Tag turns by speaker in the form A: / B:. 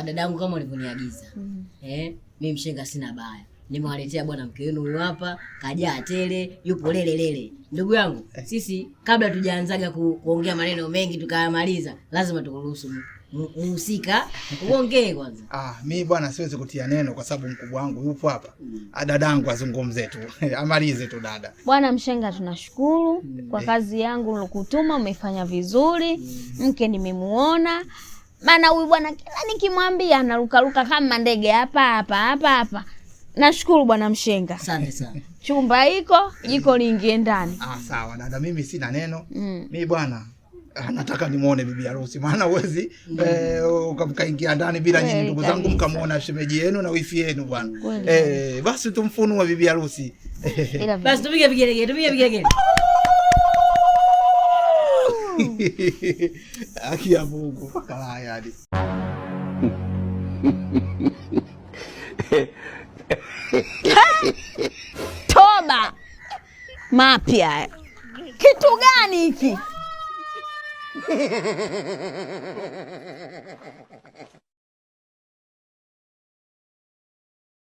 A: Dadangu kama ulivyoniagiza. Mimi mshenga sina baya. Nimewaletea bwana mke wenu huyu hapa, kajaa tele, yupo lele. Ndugu yangu, sisi kabla tujaanzaga kuongea maneno mengi tukayamaliza, lazima tukuruhusu mhusika uongee kwanza.
B: Mimi bwana siwezi kutia neno kwa sababu mkubwa wangu yupo hapa. Dadangu azungumze tu. Amalize tu dada.
C: Bwana mshenga, tunashukuru kwa kazi yangu ulokutuma, umefanya vizuri. Mke nimemuona. Maana huyu bwana kila nikimwambia anarukaruka kama ndege hapa. Nashukuru bwana mshenga.
A: Asante sana.
C: Chumba iko, jiko liingie ndani.
B: Sawa dada, mimi sina neno. Mimi bwana nataka nimuone bibi harusi. Maana uwezi ukamkaingia ndani bila nyinyi ndugu zangu mkamuona shemeji yenu na wifi yenu bwana. Basi tumfunue bibi harusi.
A: Basi tupige vigelegele.
B: Aki ya Mungu pakala yani.
C: Toba mapya. Kitu gani hiki?